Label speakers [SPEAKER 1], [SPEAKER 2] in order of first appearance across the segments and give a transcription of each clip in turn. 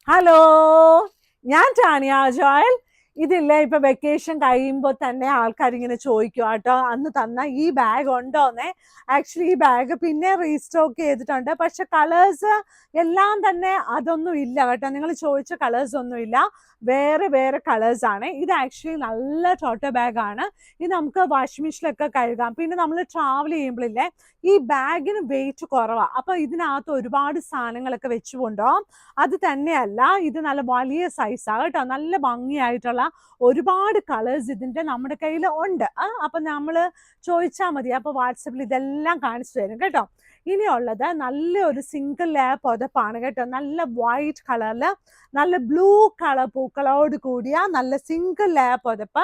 [SPEAKER 1] Hello, ഞാൻ Tanya Joel. ഇതില്ലേ, ഇപ്പൊ വെക്കേഷൻ കഴിയുമ്പോൾ തന്നെ ആൾക്കാർ ഇങ്ങനെ ചോദിക്കും കേട്ടോ, അന്ന് തന്ന ഈ ബാഗ് ഉണ്ടോന്നേ. ആക്ച്വലി ഈ ബാഗ് പിന്നെ റീസ്റ്റോക്ക് ചെയ്തിട്ടുണ്ട്, പക്ഷെ കളേഴ്സ് എല്ലാം തന്നെ അതൊന്നും ഇല്ല കേട്ടോ. നിങ്ങൾ ചോദിച്ച കളേഴ്സ് ഒന്നും ഇല്ല, വേറെ വേറെ കളേഴ്സ് ആണ്. ഇത് ആക്ച്വലി നല്ല ടോട്ടോ ബാഗാണ്. ഇത് നമുക്ക് വാഷിംഗ് മെഷീനിലൊക്കെ കഴുകാം. പിന്നെ നമ്മൾ ട്രാവൽ ചെയ്യുമ്പോഴില്ലേ, ഈ ബാഗിന് വെയിറ്റ് കുറവാണ്. അപ്പൊ ഇതിനകത്ത് ഒരുപാട് സാധനങ്ങളൊക്കെ വെച്ച് കൊണ്ടുപോകാം. അത് തന്നെയല്ല, ഇത് നല്ല വലിയ സൈസാണ് കേട്ടോ. നല്ല ഭംഗിയായിട്ടുള്ള ഒരുപാട് കളേഴ്സ് ഇതിന്റെ നമ്മുടെ കയ്യിൽ ഉണ്ട്. അപ്പൊ നമ്മൾ ചോദിച്ചാൽ മതി, അപ്പൊ വാട്സപ്പിൽ ഇതെല്ലാം കാണിച്ചു തരും കേട്ടോ. ഇനിയുള്ളത് നല്ലൊരു സിംഗിൾ ലെയർ പുതപ്പാണ് കേട്ടോ. നല്ല വൈറ്റ് കളറില് നല്ല ബ്ലൂ കളർ പൂക്കളോട് കൂടിയ നല്ല സിംഗിൾ ലെയർ പുതപ്പ്.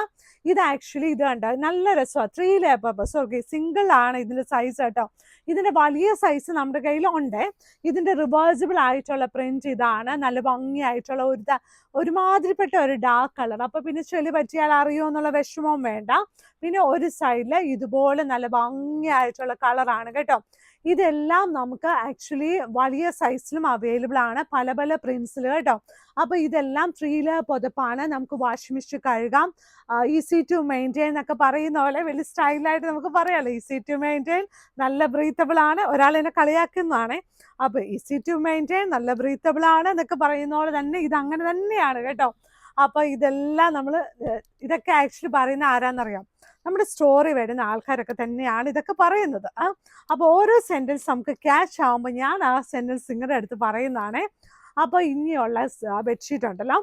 [SPEAKER 1] ഇത് ആക്ച്വലി ഇത് കണ്ടോ, നല്ല രസമാണ്. 3 ലെയർ പുതപ്പ്, സോറി സിംഗിൾ ആണ് ഇതിന്റെ സൈസ് കേട്ടോ. ഇതിന്റെ വലിയ സൈസ് നമ്മുടെ കയ്യിൽ ഉണ്ട്. ഇതിന്റെ റിവേഴ്സിബിൾ ആയിട്ടുള്ള പ്രിന്റ് ഇതാണ്. നല്ല ഭംഗിയായിട്ടുള്ള ഒരുമാതിരിപ്പെട്ട ഒരു ഡാർക്ക് കളർ. അപ്പൊ പിന്നെ ചെളി പറ്റിയാൽ അറിയോ എന്നുള്ള വിഷമവും വേണ്ട. പിന്നെ ഒരു സൈഡില് ഇതുപോലെ നല്ല ഭംഗിയായിട്ടുള്ള കളറാണ് കേട്ടോ. ഇതെല്ലാം നമുക്ക് ആക്ച്വലി വലിയ സൈസിലും അവൈലബിൾ ആണ്, പല പല പ്രിന്റ്സിൽ കേട്ടോ. അപ്പൊ ഇതെല്ലാം 3 ലെയർ പുതപ്പാണ്. നമുക്ക് വാഷിംഗ് മെഷീൻ കഴുകാം. ഈസി ടു മെയിൻറ്റെയിൻ എന്നൊക്കെ പറയുന്ന പോലെ വലിയ സ്റ്റൈലായിട്ട് നമുക്ക് പറയാമല്ലോ. ഈസി ടു മെയിൻറ്റെയിൻ, നല്ല ബ്രീത്തബിൾ ആണ്. ഒരാൾ എന്നെ കളിയാക്കുന്നതാണ്. അപ്പൊ ഈസി ടു മെയിൻറ്റെയിൻ, നല്ല ബ്രീത്തബിൾ ആണ് എന്നൊക്കെ പറയുന്ന പോലെ തന്നെ ഇത് അങ്ങനെ തന്നെയാണ് കേട്ടോ. അപ്പൊ ഇതെല്ലാം ഇതൊക്കെ ആക്ച്വലി പറയുന്ന ആരാന്നറിയാം, നമ്മുടെ സ്റ്റോറി വരുന്ന ആൾക്കാരൊക്കെ തന്നെയാണ് ഇതൊക്കെ പറയുന്നത്. അപ്പൊ ഓരോ സെന്റൻസ് നമുക്ക് ക്യാച്ച് ആവുമ്പോൾ ഞാൻ ആ സെന്റൻസ് നിങ്ങളുടെ അടുത്ത് പറയുന്നതാണ്. അപ്പൊ ഇനിയുള്ള ബെഡ്ഷീറ്റ് ഉണ്ടല്ലോ,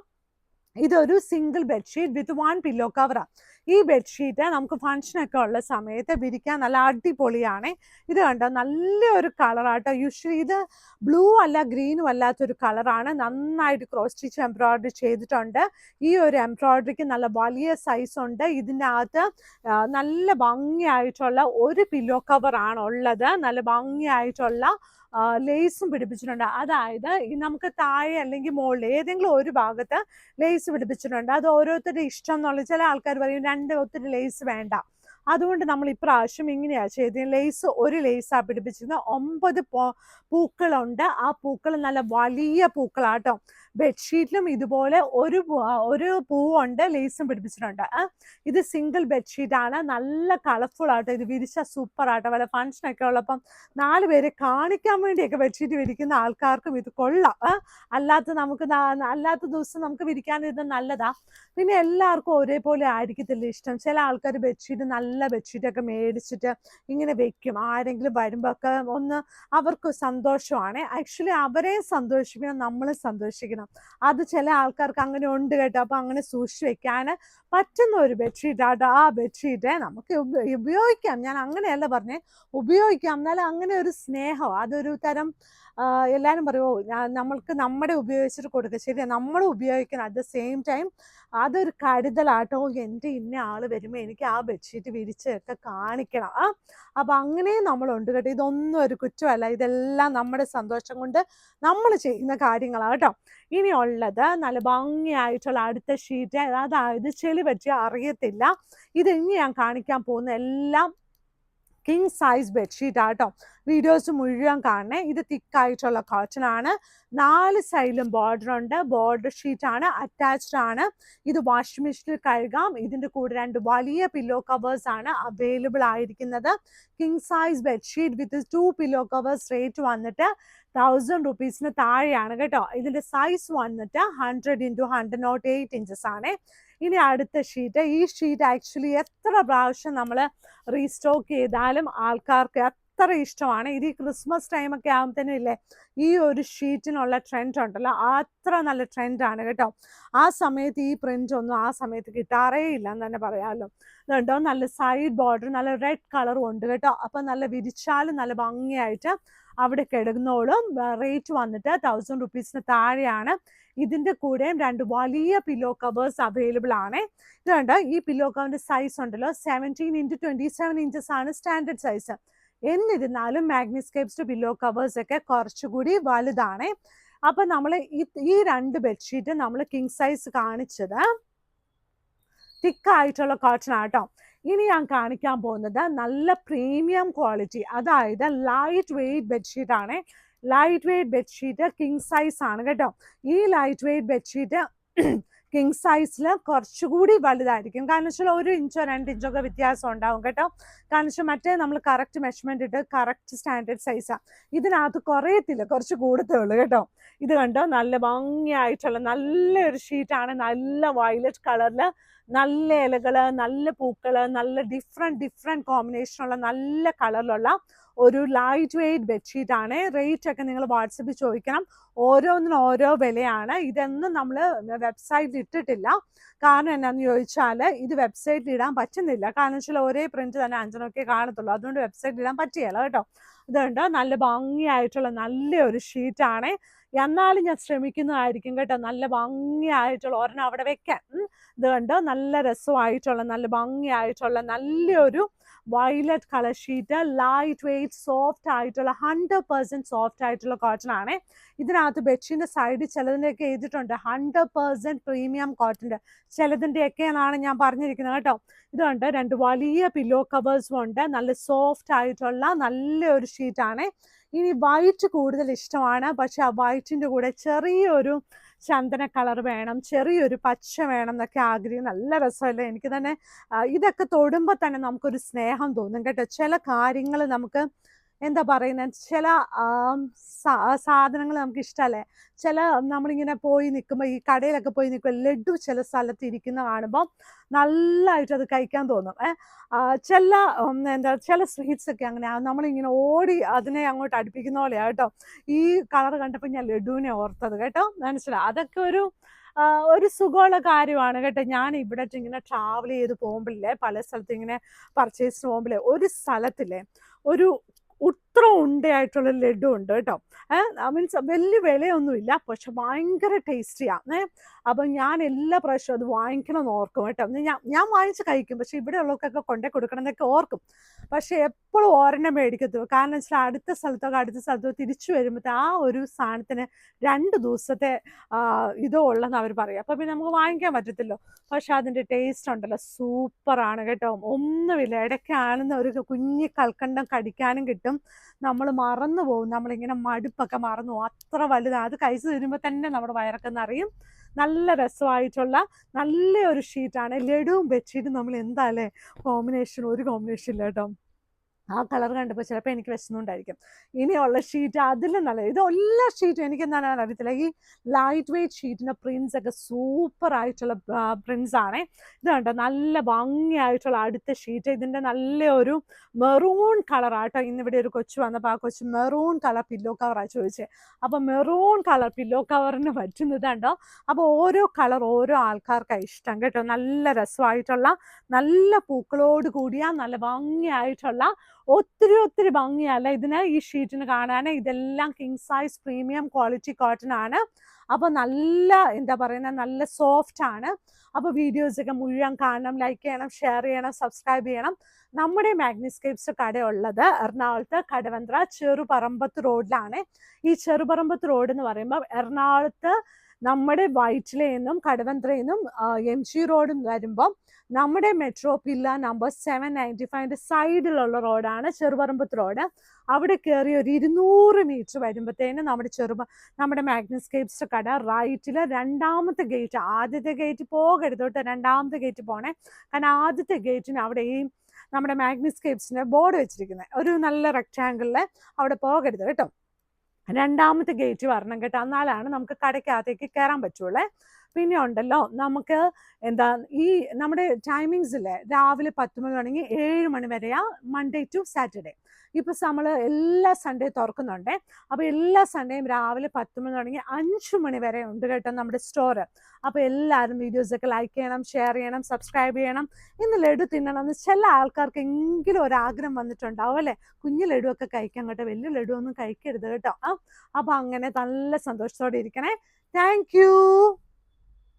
[SPEAKER 1] ഇതൊരു സിംഗിൾ ബെഡ്ഷീറ്റ് വിത്ത് 1 പില്ലോ കവറാണ്. ഈ ബെഡ്ഷീറ്റ് നമുക്ക് ഫംഗ്ഷനൊക്കെ ഉള്ള സമയത്ത് വിരിക്കാൻ നല്ല അടിപൊളിയാണ്. ഇത് കണ്ടോ, നല്ലൊരു കളറാട്ടോ. യൂഷ്വലി ഇത് ബ്ലൂ അല്ല ഗ്രീനും അല്ലാത്തൊരു കളറാണ്. നന്നായിട്ട് ക്രോസ് സ്റ്റിച്ച് എംബ്രോയിഡറി ചെയ്തിട്ടുണ്ട്. ഈ ഒരു എംബ്രോയിഡറിക്ക് നല്ല വലിയ സൈസ് ഉണ്ട്. ഇതിനകത്ത് നല്ല ഭംഗിയായിട്ടുള്ള ഒരു പില്ലോ കവറാണ് ഉള്ളത്. നല്ല ഭംഗിയായിട്ടുള്ള ലേസും പിടിപ്പിച്ചിട്ടുണ്ട്. അതായത് നമുക്ക് താഴെ അല്ലെങ്കിൽ മുകളിൽ ഏതെങ്കിലും ഒരു ഭാഗത്ത് ലേസ് പിടിപ്പിച്ചിട്ടുണ്ട്. അത് ഓരോരുത്തരുടെ ഇഷ്ടം എന്നുള്ള. ചില ആൾക്കാർ പറയും ഒത്തിരി ലേസ് വേണ്ട, അതുകൊണ്ട് നമ്മൾ ഇപ്രാവശ്യം ഇങ്ങനെയാ ചെയ്ത്. ഒരു ലേസാ പിടിപ്പിച്ചിരുന്നത്. 9 പൂക്കളുണ്ട്. ആ പൂക്കൾ നല്ല വലിയ പൂക്കളാട്ടോ. ബെഡ്ഷീറ്റിലും ഇതുപോലെ ഒരു പൂവുണ്ട്, ലേസും പിടിപ്പിച്ചിട്ടുണ്ട്. ഇത് സിംഗിൾ ബെഡ്ഷീറ്റ് ആണ്. നല്ല കളർഫുൾ ആട്ടോ. ഇത് വിരിച്ച സൂപ്പർ ആട്ടോ. വല്ല ഫംഗ്ഷനൊക്കെ ഉള്ളപ്പം 4 പേരെ കാണിക്കാൻ വേണ്ടിയൊക്കെ ബെഡ്ഷീറ്റ് വിരിക്കുന്ന ആൾക്കാർക്കും ഇത് കൊള്ളാം. അല്ലാത്ത ദിവസം നമുക്ക് വിരിക്കാൻ ഇത് നല്ലതാ. പിന്നെ എല്ലാവർക്കും ഒരേപോലെ ആയിരിക്കത്തില്ല ഇഷ്ടം. ചില ആൾക്കാർ ബെഡ്ഷീറ്റ് നല്ല ബെഡ്ഷീറ്റൊക്കെ മേടിച്ചിട്ട് ഇങ്ങനെ വെക്കും. ആരെങ്കിലും വരുമ്പോൾ ഒക്കെ അവർക്ക് സന്തോഷമാണ്. ആക്ച്വലി അവരെ സന്തോഷിക്കണം, നമ്മളും സന്തോഷിക്കണം. അത് ചില ആൾക്കാർക്ക് അങ്ങനെ ഉണ്ട് കേട്ടോ. അപ്പൊ അങ്ങനെ സൂക്ഷിച്ചു വെക്കാൻ പറ്റുന്ന ഒരു ബെഡ്ഷീറ്റ് ആട്ടോ. ആ ബെഡ്ഷീറ്റ് നമുക്ക് ഉപയോഗിക്കാം. ഞാൻ അങ്ങനെയല്ല പറഞ്ഞേ, ഉപയോഗിക്കാം. എന്നാലും അങ്ങനെ ഒരു സ്നേഹം, അതൊരു തരം എല്ലാവരും പറയുമോ നമ്മൾക്ക് നമ്മുടെ ഉപയോഗിച്ചിട്ട് കൊടുക്കുക. ശരിയാ, നമ്മൾ ഉപയോഗിക്കണം. അറ്റ് ദ സെയിം ടൈം അതൊരു കരുതലാട്ടോ. എൻ്റെ ഇന്ന ആള് വരുമ്പോൾ എനിക്ക് ആ ബെഡ്ഷീറ്റ് വിരിച്ചൊക്കെ കാണിക്കണം. അപ്പൊ അങ്ങനെ നമ്മളുണ്ട് കേട്ടോ. ഇതൊന്നും ഒരു കുറ്റമല്ല, ഇതെല്ലാം നമ്മുടെ സന്തോഷം കൊണ്ട് നമ്മൾ ചെയ്യുന്ന കാര്യങ്ങളാണ് കേട്ടോ. ഇനിയുള്ളത് നല്ല ഭംഗിയായിട്ടുള്ള അടുത്ത ഷീറ്റ്. അതായത് ചെളി പറ്റിയാൽ അറിയത്തില്ല. ഇത് ഇനി ഞാൻ കാണിക്കാൻ പോകുന്ന എല്ലാം കിങ് സൈസ് ബെഡ്ഷീറ്റ് ആട്ടോ. വീഡിയോസ് മുഴുവൻ കാണണേ. ഇത് തിക്കായിട്ടുള്ള കോട്ടൺ ആണ്. 4 സൈഡിലും ബോർഡർ ഉണ്ട്. ബോർഡർ ഷീറ്റ് ആണ്, അറ്റാച്ച്ഡ് ആണ്. ഇത് വാഷിംഗ് മെഷീനിൽ കഴുകാം. ഇതിന്റെ കൂടെ 2 വലിയ പില്ലോ കവേഴ്സ് ആണ് അവൈലബിൾ ആയിരിക്കുന്നത്. കിങ് സൈസ് ബെഡ്ഷീറ്റ് വിത്ത് 2 പില്ലോ കവേഴ്സ്. റേറ്റ് വന്നിട്ട് 1000 റുപ്പീസിന് താഴെയാണ് കേട്ടോ. ഇതിന്റെ സൈസ് വന്നിട്ട് 100 × 108 ഇഞ്ചസ് ആണ്. ഇനി അടുത്ത ഷീറ്റ്. ഈ ഷീറ്റ് ആക്ച്വലി എത്ര പ്രാവശ്യം നമ്മൾ റീസ്റ്റോക്ക് ചെയ്താലും ആൾക്കാർക്ക് അത്ര ഇഷ്ടമാണ്. ഇത് ഈ ക്രിസ്മസ് ടൈമൊക്കെ ആകുമ്പോഴത്തേനും ഇല്ലേ, ഈ ഒരു ഷീറ്റിനുള്ള ട്രെൻഡ് ഉണ്ടല്ലോ, അത്ര നല്ല ട്രെൻഡാണ് കേട്ടോ. ആ സമയത്ത് ഈ പ്രിന്റ് ഒന്നും ആ സമയത്ത് കിട്ടാറേ ഇല്ല എന്ന് തന്നെ പറയാമല്ലോ. ഇതുണ്ടോ, നല്ല സൈഡ് ബോർഡർ, നല്ല റെഡ് കളറും ഉണ്ട് കേട്ടോ. അപ്പൊ നല്ല വിരിച്ചാലും നല്ല ഭംഗിയായിട്ട് അവിടെ കിടന്നോളും. റേറ്റ് വന്നിട്ട് 1000 റുപ്പീസിന് താഴെയാണ്. ഇതിന്റെ കൂടെയും 2 വലിയ പില്ലോ കവേഴ്സ് അവൈലബിൾ ആണ്. ഇത് കണ്ടോ, ഈ പില്ലോ കവറിന്റെ സൈസ് ഉണ്ടല്ലോ 17 × 27 ഇഞ്ചസ് ആണ് സ്റ്റാൻഡേർഡ് സൈസ്. എന്നിരുന്നാലും മാഗ്നിസ്കേപ്സ് പില്ലോ കവേഴ്സ് ഒക്കെ കുറച്ചുകൂടി വലുതാണ്. അപ്പൊ നമ്മൾ ഈ 2 ബെഡ്ഷീറ്റ് നമ്മൾ കിങ് സൈസ് കാണിച്ചത് തിക്കായിട്ടുള്ള കോട്ടൺ ആട്ടോ. ഇനി ഞാൻ കാണിക്കാൻ പോകുന്നത് നല്ല പ്രീമിയം ക്വാളിറ്റി, അതായത് ലൈറ്റ് വെയ്റ്റ് ബെഡ്ഷീറ്റ് ആണ്. Light weight bedsheet king size ആണ് കേട്ടോ. ഈ ലൈറ്റ് വെയ്റ്റ് ബെഡ്ഷീറ്റ് കിങ് സൈസിൽ കുറച്ചുകൂടി വലുതായിരിക്കും. കാരണം വെച്ചാൽ 1 ഇഞ്ചോ 2 ഇഞ്ചോ ഒക്കെ വ്യത്യാസം ഉണ്ടാവും കേട്ടോ. കാരണം വെച്ചാൽ മറ്റേ നമ്മൾ കറക്റ്റ് മെഷർമെന്റ് ഇട്ട് കറക്റ്റ് സ്റ്റാൻഡേർഡ് സൈസാണ്. ഇതിനകത്ത് കുറയത്തില്ല, കുറച്ച് കൂടത്തേ ഉള്ളൂ കേട്ടോ. ഇത് കണ്ടോ, നല്ല ഭംഗിയായിട്ടുള്ള നല്ലൊരു ഷീറ്റാണ്. നല്ല വയലറ്റ് കളറിൽ നല്ല ഇലകള്, നല്ല പൂക്കള്, നല്ല ഡിഫറെന്റ് കോമ്പിനേഷനുള്ള നല്ല കളറിലുള്ള ഒരു ലൈറ്റ് വെയ്റ്റ് ബെഡ്ഷീറ്റ് ആണ്. റേറ്റ് ഒക്കെ നിങ്ങൾ വാട്സപ്പിൽ ചോദിക്കണം. ഓരോന്നിനും ഓരോ വിലയാണ്. ഇതൊന്നും നമ്മൾ വെബ്സൈറ്റിൽ ഇട്ടിട്ടില്ല. കാരണം എന്നാന്ന് ചോദിച്ചാൽ ഇത് വെബ്സൈറ്റിൽ ഇടാൻ പറ്റുന്നില്ല. കാരണം വെച്ചാൽ ഒരേ പ്രിന്റ് തന്നെ 5 കാണത്തുള്ളൂ. അതുകൊണ്ട് വെബ്സൈറ്റിൽ ഇടാൻ പറ്റിയല്ല കേട്ടോ. ഇതുണ്ട്, നല്ല ഭംഗിയായിട്ടുള്ള നല്ലൊരു ഷീറ്റാണ്. എന്നാലും ഞാൻ ശ്രമിക്കുന്നതായിരിക്കും കേട്ടോ, നല്ല ഭംഗിയായിട്ടുള്ള ഒരെണ്ണം അവിടെ വെക്കാൻ. ഇത് കണ്ടോ, നല്ല രസമായിട്ടുള്ള നല്ല ഭംഗിയായിട്ടുള്ള നല്ലൊരു violet colour sheet, light weight soft ആയിട്ടുള്ള 100% സോഫ്റ്റ് ആയിട്ടുള്ള കോട്ടൺ ആണ്. ഇതിനകത്ത് ബെഡ്ഷീറ്റിന്റെ സൈഡിൽ ചിലതിൻ്റെയൊക്കെ എഴുതിയിട്ടുണ്ട് 100% പ്രീമിയം കോട്ടൻ്റെ, ചിലതിൻ്റെയൊക്കെ എന്നാണ് ഞാൻ പറഞ്ഞിരിക്കുന്നത് കേട്ടോ. ഇതുണ്ട്, 2 വലിയ പില്ലോ കവേഴ്സും ഉണ്ട്. നല്ല സോഫ്റ്റ് ആയിട്ടുള്ള നല്ലൊരു ഷീറ്റാണ്. ഇനി വൈറ്റ് കൂടുതൽ ഇഷ്ടമാണ്, പക്ഷെ ആ വൈറ്റിൻ്റെ കൂടെ ചെറിയൊരു ചന്ദന കളർ വേണം, ചെറിയൊരു പച്ച വേണം എന്നൊക്കെ ആഗ്രഹം. നല്ല രസമല്ലേ? എനിക്ക് തന്നെ ഇതൊക്കെ തൊടുമ്പോൾ തന്നെ നമുക്കൊരു സ്നേഹം തോന്നും കേട്ടോ. ചില കാര്യങ്ങൾ നമുക്ക് എന്താ പറയുന്നത്, ചില സാധനങ്ങൾ നമുക്ക് ഇഷ്ടമല്ലേ. ചില നമ്മളിങ്ങനെ പോയി നിൽക്കുമ്പോൾ, ഈ കടയിലൊക്കെ പോയി നിൽക്കുമ്പോൾ ലഡു ചില സ്ഥലത്ത് ഇരിക്കുന്ന കാണുമ്പോൾ നല്ലതായിട്ട് അത് കഴിക്കാൻ തോന്നും. ചില സ്വീറ്റ്സ് ഒക്കെ അങ്ങനെ നമ്മളിങ്ങനെ ഓടി അതിനെ അങ്ങോട്ട് അടുപ്പിക്കുന്ന പോലെയാണ് കേട്ടോ. ഈ കളർ കണ്ടപ്പോൾ ഞാൻ ലഡുവിനെ ഓർത്തത് കേട്ടോ. മനസ്സിലായി, അതൊക്കെ ഒരു സുഖമുള്ള കാര്യമാണ് കേട്ടോ. ഞാൻ ഇവിടെ ഇങ്ങനെ ട്രാവൽ ചെയ്ത് പോകുമ്പോഴില്ലേ, പല സ്ഥലത്ത് ഇങ്ങനെ പർച്ചേസിന് പോകുമ്പോഴേ ഒരു സ്ഥലത്തില്ലേ ഒരു ഉത്ര ഉണ്ടയായിട്ടുള്ള ലഡു ഉണ്ട് കേട്ടോ. മീൻസ് വലിയ വിലയൊന്നുമില്ല, പക്ഷെ ഭയങ്കര ടേസ്റ്റിയാണ്. അപ്പം ഞാൻ എല്ലാ പ്രാവശ്യവും അത് വാങ്ങിക്കണമെന്ന് ഓർക്കും കേട്ടോ. ഞാൻ വാങ്ങിച്ച് കഴിക്കും, പക്ഷെ ഇവിടെ ഉള്ളവർക്കൊക്കെ കൊണ്ടേ കൊടുക്കണം എന്നൊക്കെ ഓർക്കും. പക്ഷെ എപ്പോഴും ഒരെണ്ണം മേടിക്കത്തുള്ളൂ. കാരണം വെച്ചാൽ അടുത്ത സ്ഥലത്തോ തിരിച്ചു വരുമ്പോഴത്തെ ആ ഒരു സാധനത്തിന് 2 ദിവസത്തെ ഇതോ ഉള്ളെന്ന് അവർ പറയും. അപ്പം പിന്നെ നമുക്ക് വാങ്ങിക്കാൻ പറ്റത്തില്ലോ. പക്ഷെ അതിൻ്റെ ടേസ്റ്റ് ഉണ്ടല്ലോ, സൂപ്പറാണ് കേട്ടോ. ഒന്നുമില്ല, ഇടയ്ക്കാണെന്ന് ഒരു കുഞ്ഞി കൽക്കണ്ടം കടിക്കാനും കിട്ടും. നമ്മൾ മറന്നു പോകും, നമ്മളിങ്ങനെ മടുപ്പൊക്കെ മറന്നു പോകും, അത്ര വലുതാണ്. അത് കഴിച്ച് തരുമ്പോൾ തന്നെ നമ്മുടെ വയറൊക്കെ നിറയും. നല്ല രസമായിട്ടുള്ള നല്ലൊരു ഷീറ്റാണ്. ലഡുവും ബെഡ്ഷീറ്റും നമ്മൾ എന്താ അല്ലേ കോമ്പിനേഷൻ, ഒരു കോമ്പിനേഷൻ ഇല്ല കേട്ടോ. ആ കളർ കണ്ടപ്പോൾ ചിലപ്പോൾ എനിക്ക് വിശന്നുകൊണ്ടായിരിക്കും. ഇനിയുള്ള ഷീറ്റ് അതിലും നല്ല, ഇത് എല്ലാ ഷീറ്റും എനിക്ക് എന്താണ് അറിയത്തില്ല. ഈ ലൈറ്റ് വെയ്റ്റ് ഷീറ്റിൻ്റെ പ്രിൻസ് ഒക്കെ സൂപ്പർ ആയിട്ടുള്ള പ്രിൻസ് ആണ്. ഇത് കണ്ടോ, നല്ല ഭംഗിയായിട്ടുള്ള അടുത്ത ഷീറ്റ്. ഇതിൻ്റെ നല്ലൊരു മെറൂൺ കളറാട്ടോ. ഇന്നിവിടെ ഒരു കൊച്ചു വന്നപ്പോൾ ആ കൊച്ചു മെറൂൺ കളർ പില്ലോ കവറാണ് ചോദിച്ചത്. അപ്പോൾ മെറൂൺ കളർ പില്ലോ കവറിന് പറ്റുന്നതുണ്ടോ. അപ്പോൾ ഓരോ കളർ ഓരോ ആൾക്കാർക്കാണ് ഇഷ്ടം കേട്ടോ. നല്ല രസമായിട്ടുള്ള നല്ല പൂക്കളോട് കൂടിയ നല്ല ഭംഗിയായിട്ടുള്ള ഒത്തിരി ഭംഗിയല്ല ഇതിന്, ഈ ഷീറ്റിന് കാണാൻ. ഇതെല്ലാം king size premium quality cotton ആണ്. അപ്പോൾ നല്ല എന്താ പറയുന്നത്, നല്ല സോഫ്റ്റ് ആണ്. അപ്പോൾ വീഡിയോസൊക്കെ മുഴുവൻ കാണണം, ലൈക്ക് ചെയ്യണം, ഷെയർ ചെയ്യണം, സബ്സ്ക്രൈബ് ചെയ്യണം. നമ്മുടെ മാഗ്നിസ്കേപ്സ് കടയുള്ളത് എറണാകുളത്ത് കടവന്ത്ര ചെറുപറമ്പത്ത് റോഡിലാണ്. ഈ ചെറുപറമ്പത്ത് റോഡ് എന്ന് പറയുമ്പോൾ എറണാകുളത്ത് നമ്മുടെ വൈറ്റിലയിൽ നിന്നും കടവന്ത്രയിൽ നിന്നും MG റോഡും വരുമ്പം നമ്മുടെ മെട്രോ പില്ല നമ്പർ 795 സൈഡിലുള്ള റോഡാണ് ചെറുപറമ്പത്ത് റോഡ്. അവിടെ കയറി ഒരു 200 മീറ്റർ വരുമ്പോഴത്തേന് നമ്മുടെ മാഗ്നിസ്കേപ്സ് കട റൈറ്റിൽ 2ാമത്തെ ഗേറ്റ്, ആദ്യത്തെ ഗേറ്റ് പോകരുത് കേട്ടോ, 2ാമത്തെ ഗേറ്റ് പോണേ. കാരണം ആദ്യത്തെ ഗേറ്റിന് അവിടെ ഈ നമ്മുടെ മാഗ്നിസ്കേപ്സിൻ്റെ ബോർഡ് വെച്ചിരിക്കുന്നത് ഒരു നല്ല റെക്റ്റാങ്കിളിൽ, അവിടെ പോകരുത് കേട്ടോ. 2ാമത്തെ ഗേറ്റ് വരണം കേട്ടോ, എന്നാലാണ് നമുക്ക് കടയ്ക്കകത്തേക്ക് കയറാൻ പറ്റുള്ളൂ. പിന്നെ ഉണ്ടല്ലോ നമുക്ക് എന്താ ഈ നമ്മുടെ ടൈമിങ്സ് ഇല്ലേ, രാവിലെ 10 മണി തുടങ്ങി 7 മണി വരെയാ, മൺഡേ ടു സാറ്റർഡേ. ഇപ്പം നമ്മൾ എല്ലാ സൺഡേ തുറക്കുന്നുണ്ട്. അപ്പോൾ എല്ലാ സൺഡേയും രാവിലെ 10 മണി തുടങ്ങി 5 മണി വരെ ഉണ്ട് കേട്ടോ നമ്മുടെ സ്റ്റോറ്. അപ്പോൾ എല്ലാവരും വീഡിയോസൊക്കെ ലൈക്ക് ചെയ്യണം, ഷെയർ ചെയ്യണം, സബ്സ്ക്രൈബ് ചെയ്യണം. ഇന്ന് ലഡു തിന്നണമെന്ന് ചില ആൾക്കാർക്ക് എങ്കിലും ഒരാഗ്രഹം വന്നിട്ടുണ്ടാവും അല്ലേ, കുഞ്ഞു ലഡു ഒക്കെ കഴിക്കാൻ കേട്ടോ, വലിയ ലഡു ഒന്നും കഴിക്കരുത് കേട്ടോ. അപ്പോൾ അങ്ങനെ നല്ല സന്തോഷത്തോടെ ഇരിക്കണേ. Thank you.